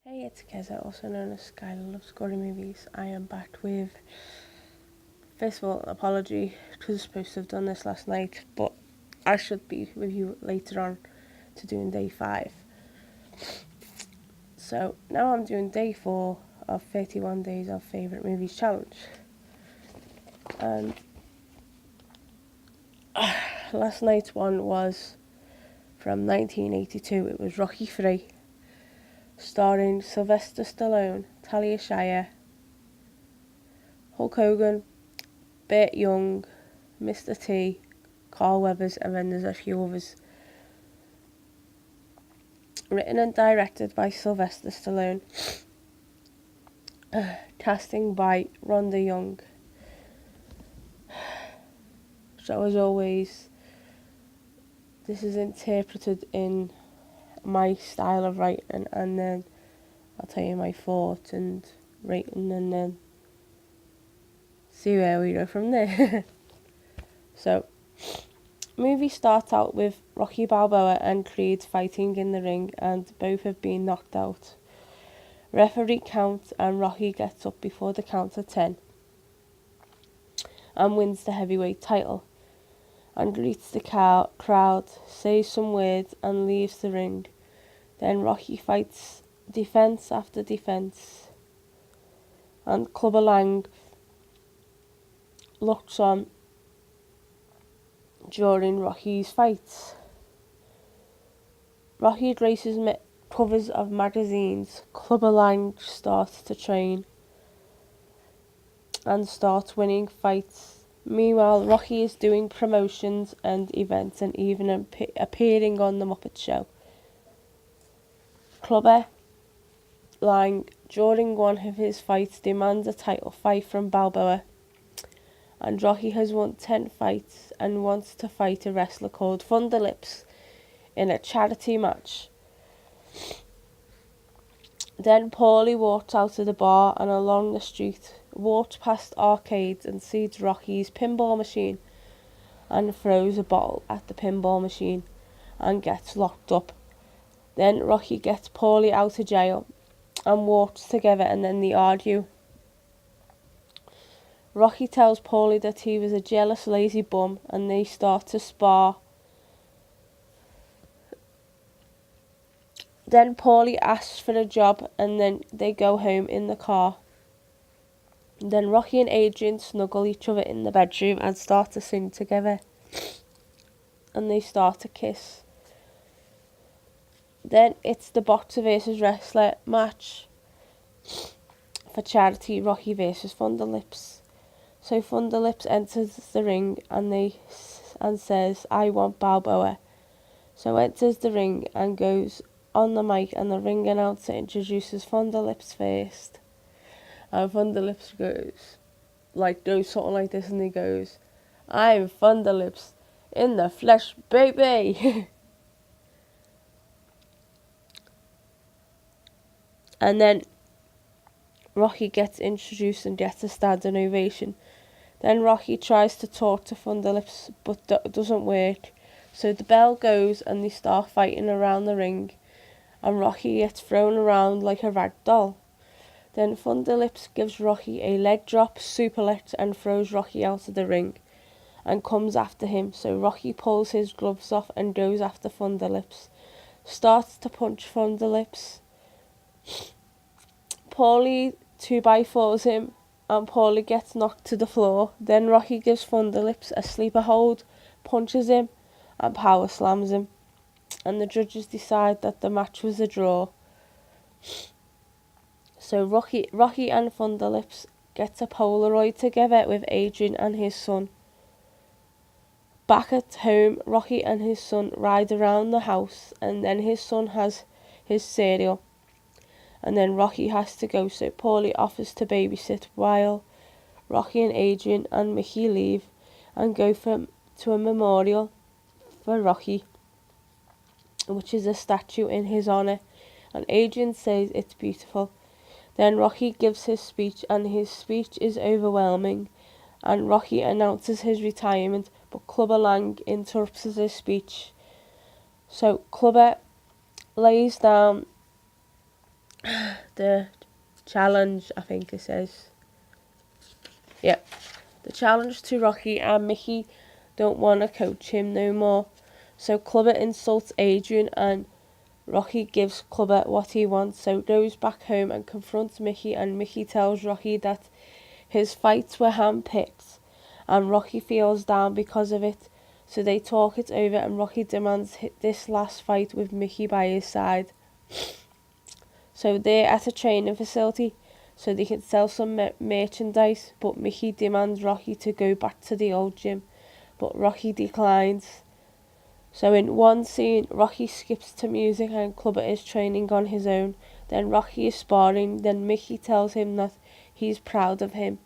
Hey, it's Keza, also known as Skylar Loves Scoring Movies. I am back with, first of all, an apology because I was supposed to have done this last night, but I should be with you later on to doing day 5. So now I'm doing day 4 of 31 Days of Favourite Movies Challenge. And last night's one was from 1982. It was Rocky 3, starring Sylvester Stallone, Talia Shire, Hulk Hogan, Burt Young, Mr. T, Carl Weathers, and then there's a few others. Written and directed by Sylvester Stallone. Casting by Rhonda Young. So as always, this is interpreted in my style of writing, and then I'll tell you my thoughts and rating, and then see where we go from there. So, movie starts out with Rocky Balboa and Creed fighting in the ring, and both have been knocked out. Referee counts, and Rocky gets up before the count of 10 and wins the heavyweight title, and greets the crowd, says some words, and leaves the ring. Then Rocky fights defence after defence, and Clubber Lang looks on during Rocky's fights. Rocky graces covers of magazines. Clubber Lang starts to train and starts winning fights. Meanwhile, Rocky is doing promotions and events and even appearing on The Muppet Show. Clubber Lang, during one of his fights, demands a title fight from Balboa, and Rocky has won 10 fights and wants to fight a wrestler called Thunderlips in a charity match. Then Paulie walks out of the bar and along the street, walks past arcades and sees Rocky's pinball machine and throws a bottle at the pinball machine and gets locked up. Then Rocky gets Paulie out of jail and walks together, and then they argue. Rocky tells Paulie that he was a jealous, lazy bum, and they start to spar. Then Paulie asks for a job, and then they go home in the car. Then Rocky and Adrian snuggle each other in the bedroom and start to sing together, and they start to kiss. Then it's the boxer versus wrestler match for charity, Rocky versus Thunderlips. So Thunderlips enters the ring and says, "I want Balboa." So enters the ring and goes on the mic, and the ring announcer introduces Thunderlips first. And Thunderlips goes something like this, and he goes, "I'm Thunderlips in the flesh, baby." And then Rocky gets introduced and gets a standing ovation. Then Rocky tries to talk to Thunderlips, but doesn't work. So the bell goes and they start fighting around the ring, and Rocky gets thrown around like a rag doll. Then Thunderlips gives Rocky a leg drop, suplex, and throws Rocky out of the ring and comes after him. So Rocky pulls his gloves off and goes after Thunderlips. Starts to punch Thunderlips. Paulie 2x4s him, and Paulie gets knocked to the floor. Then Rocky gives Thunderlips a sleeper hold, punches him, and power slams him. And the judges decide that the match was a draw. So Rocky and Thunderlips get a Polaroid together with Adrian and his son. Back at home, Rocky and his son ride around the house, and then his son has his cereal. And then Rocky has to go, so Paulie offers to babysit while Rocky and Adrian and Mickey leave and go to a memorial for Rocky, which is a statue in his honour, and Adrian says it's beautiful. Then Rocky gives his speech, and his speech is overwhelming, and Rocky announces his retirement, but Clubber Lang interrupts his speech. So Clubber lays down the challenge, I think it says. Yeah. The challenge to Rocky, and Mickey don't want to coach him no more. So Clubber insults Adrian and Rocky gives Clubber what he wants, so goes back home and confronts Mickey, and Mickey tells Rocky that his fights were hand-picked and Rocky feels down because of it. So they talk it over and Rocky demands this last fight with Mickey by his side. So they're at a training facility so they can sell some merchandise, but Mickey demands Rocky to go back to the old gym, but Rocky declines. So in one scene, Rocky skips to music and Clubber is training on his own. Then Rocky is sparring, then Mickey tells him that he's proud of him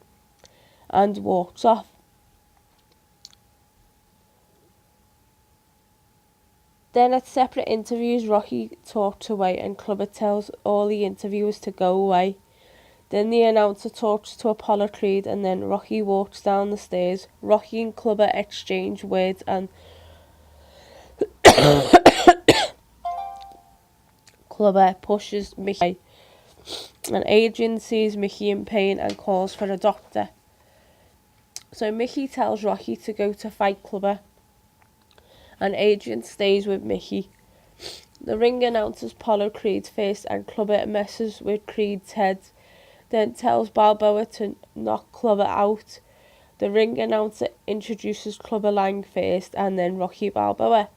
and walks off. Then at separate interviews, Rocky talks away and Clubber tells all the interviewers to go away. Then the announcer talks to Apollo Creed and then Rocky walks down the stairs. Rocky and Clubber exchange words and Clubber pushes Mickey and Adrian sees Mickey in pain and calls for a doctor. So Mickey tells Rocky to go to fight Clubber and Adrian stays with Mickey. The ring announces Apollo Creed first and Clubber messes with Creed's head, then tells Balboa to knock Clubber out. The ring announcer introduces Clubber Lang first and then Rocky Balboa.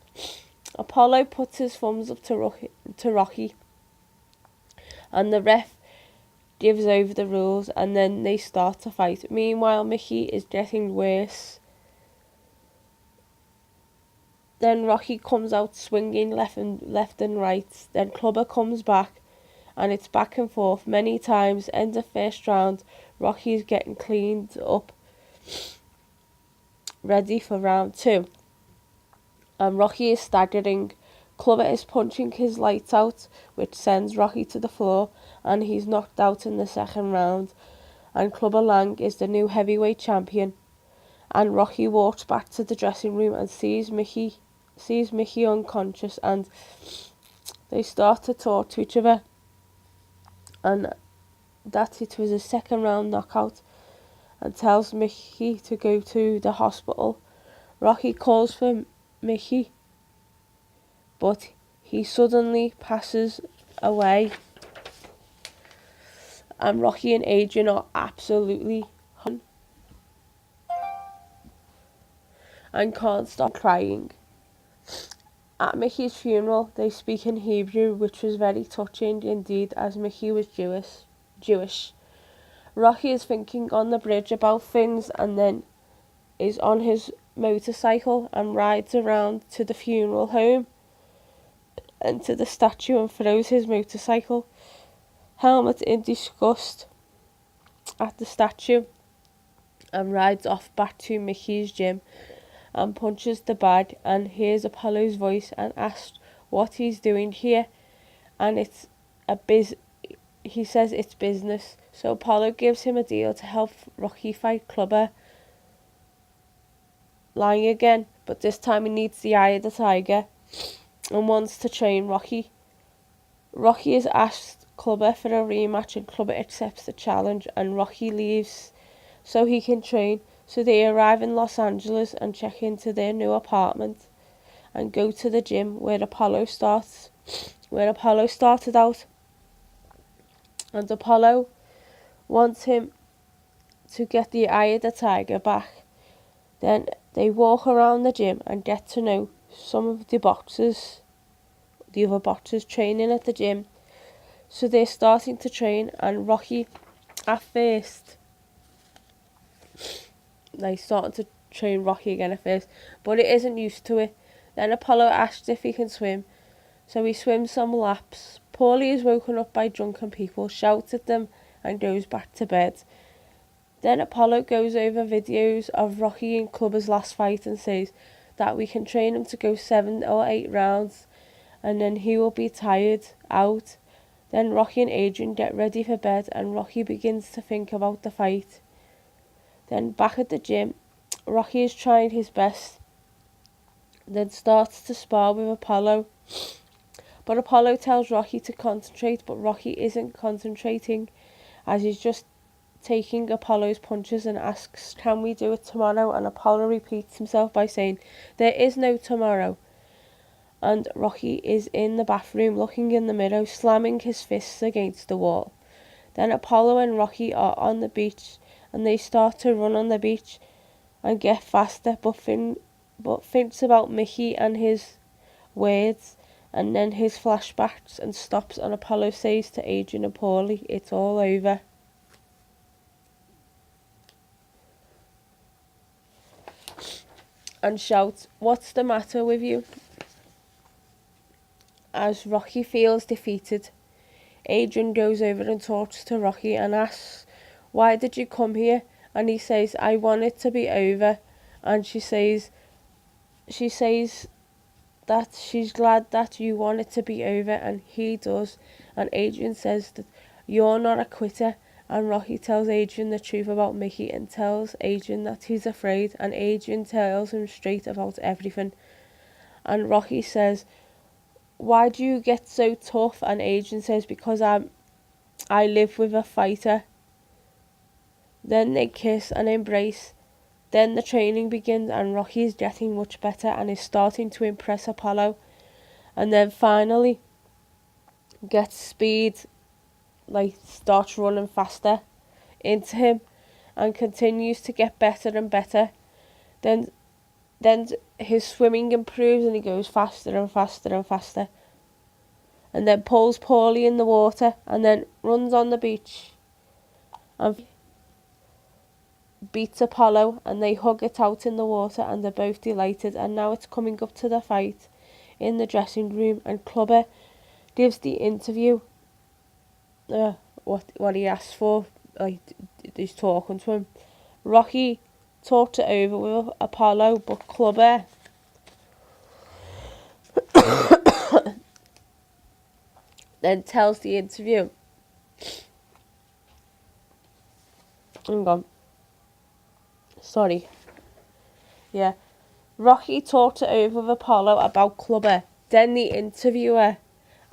Apollo puts his thumbs up to Rocky and the ref gives over the rules and then they start to fight. Meanwhile, Mickey is getting worse. Then Rocky comes out swinging left and right. Then Clubber comes back and it's back and forth many times. End of first round, Rocky is getting cleaned up, ready for round 2. And Rocky is staggering. Clubber is punching his lights out, which sends Rocky to the floor, and he's knocked out in the second round. And Clubber Lang is the new heavyweight champion. And Rocky walks back to the dressing room and sees Mickey unconscious, and they start to talk to each other. And that it was a second round knockout, and tells Mickey to go to the hospital. Rocky calls for Mickey, but he suddenly passes away. And Rocky and Adrian are absolutely and can't stop crying. At Mickey's funeral, they speak in Hebrew, which was very touching indeed, as Mickey was Jewish. Rocky is thinking on the bridge about things and then is on his motorcycle and rides around to the funeral home and to the statue and throws his motorcycle helmet in disgust at the statue and rides off back to Mickey's gym and punches the bag and hears Apollo's voice and asks what he's doing here, and he says it's business. So Apollo gives him a deal to help Rocky fight Clubber Lang again, but this time he needs the eye of the tiger and wants to train Rocky. Rocky has asked Clubber for a rematch and Clubber accepts the challenge and Rocky leaves so he can train. So they arrive in Los Angeles and check into their new apartment and go to the gym where Apollo started out. And Apollo wants him to get the eye of the tiger back. Then they walk around the gym and get to know some of the other boxers training at the gym. So they're starting to train, and Rocky, at first, they started to train Rocky again at first, but it isn't used to it. Then Apollo asks if he can swim, so he swims some laps. Paulie is woken up by drunken people, shouts at them, and goes back to bed. Then Apollo goes over videos of Rocky and Clubber's last fight and says that we can train him to go 7 or 8 rounds, and then he will be tired out. Then Rocky and Adrian get ready for bed, and Rocky begins to think about the fight. Then back at the gym, Rocky is trying his best, then starts to spar with Apollo. But Apollo tells Rocky to concentrate, but Rocky isn't concentrating, as he's just taking Apollo's punches and asks, can we do it tomorrow? And Apollo repeats himself by saying, there is no tomorrow. And Rocky is in the bathroom looking in the mirror, slamming his fists against the wall. Then Apollo and Rocky are on the beach, and they start to run on the beach and get faster, but thinks about Mickey and his words, and then his flashbacks, and stops, and Apollo says to Adrian and Paulie, it's all over. And shouts, what's the matter with you? As Rocky feels defeated, Adrian goes over and talks to Rocky and asks, why did you come here? And he says, I want it to be over. And she says that she's glad that you want it to be over, and he does. And Adrian says that you're not a quitter. And Rocky tells Adrian the truth about Mickey and tells Adrian that he's afraid, and Adrian tells him straight about everything. And Rocky says, why do you get so tough? And Adrian says, because I live with a fighter. Then they kiss and embrace. Then the training begins, and Rocky is getting much better and is starting to impress Apollo. And then finally gets speed, starts running faster into him and continues to get better and better. Then his swimming improves and he goes faster and faster and faster. And then pulls Paulie in the water and then runs on the beach and beats Apollo, and they hug it out in the water and they're both delighted. And now it's coming up to the fight in the dressing room, and Clubber gives the interview what he asked for, he's talking to him. Rocky talked it over with Apollo, but Clubber then tells the interview, Rocky talked it over with Apollo about Clubber. Then the interviewer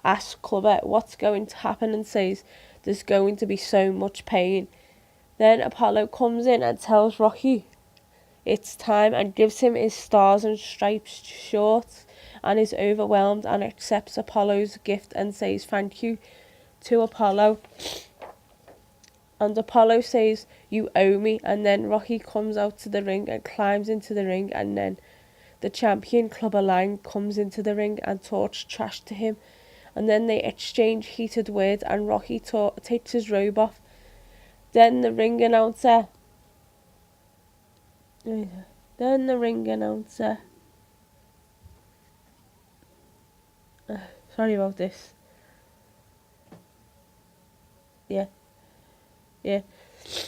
asks Clubber what's going to happen and says there's going to be so much pain. Then Apollo comes in and tells Rocky it's time and gives him his stars and stripes shorts, and is overwhelmed and accepts Apollo's gift and says thank you to Apollo. And Apollo says, you owe me. And then Rocky comes out to the ring and climbs into the ring, and then the champion Clubber Lang comes into the ring and talks trash to him. And then they exchange heated words, and Rocky takes his robe off. Then the ring announcer sorry about this.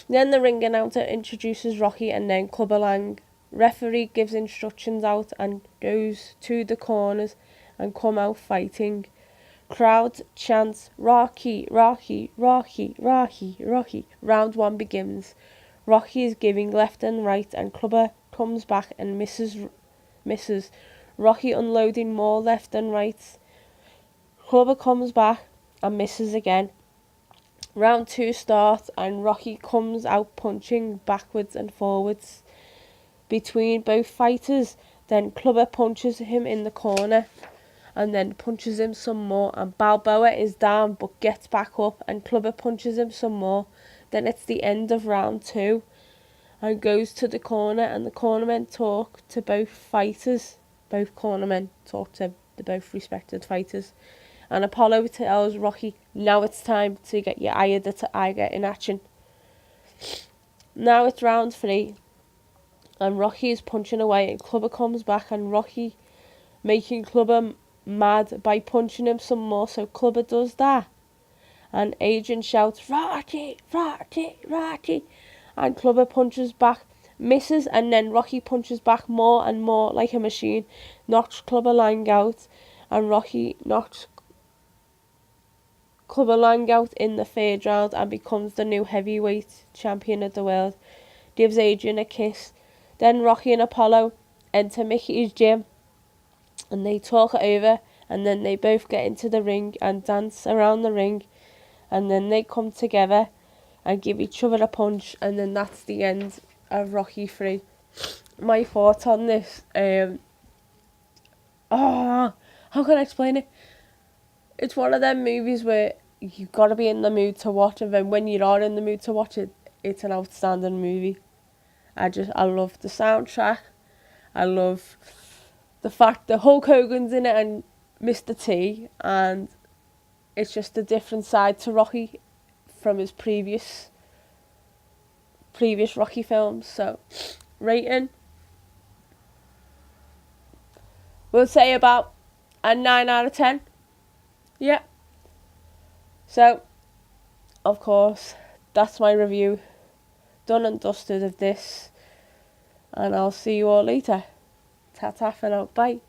Then the ring announcer introduces Rocky, and then Clubber Lang. Referee gives instructions out and goes to the corners and come out fighting. Crowd chants, Rocky, Rocky, Rocky, Rocky, Rocky. Round 1 begins. Rocky is giving left and right, and Clubber comes back and misses. Rocky unloading more left and right. Clubber comes back and misses again. Round 2 starts, and Rocky comes out punching backwards and forwards between both fighters. Then Clubber punches him in the corner and then punches him some more, and Balboa is down but gets back up, and Clubber punches him some more. Then it's the end of round 2 and goes to the corner, and the cornermen talk to both fighters. Both cornermen talk to the both respected fighters. And Apollo tells Rocky, now it's time to get your eye in action. Now it's round 3, and Rocky is punching away, and Clubber comes back, and Rocky making Clubber mad by punching him some more, so Clubber does that. And Adrian shouts, Rocky, Rocky, Rocky, and Clubber punches back, misses, and then Rocky punches back more and more like a machine, knocks Clubber Lang out, and Rocky knocks Clubber Lang out in the 3rd round and becomes the new heavyweight champion of the world. Gives Adrian a kiss. Then Rocky and Apollo enter Mickey's gym and they talk it over, and then they both get into the ring and dance around the ring, and then they come together and give each other a punch, and then that's the end of Rocky 3. My thoughts on this, how can I explain it? It's one of them movies where you've got to be in the mood to watch, and then when you are in the mood to watch it, it's an outstanding movie. I love the soundtrack. I love the fact that Hulk Hogan's in it and Mr. T, and it's just a different side to Rocky from his previous Rocky films. So, rating, we'll say about a 9 out of 10. Yeah. So, of course, that's my review. Done and dusted of this. And I'll see you all later. Ta-ta for now. Bye.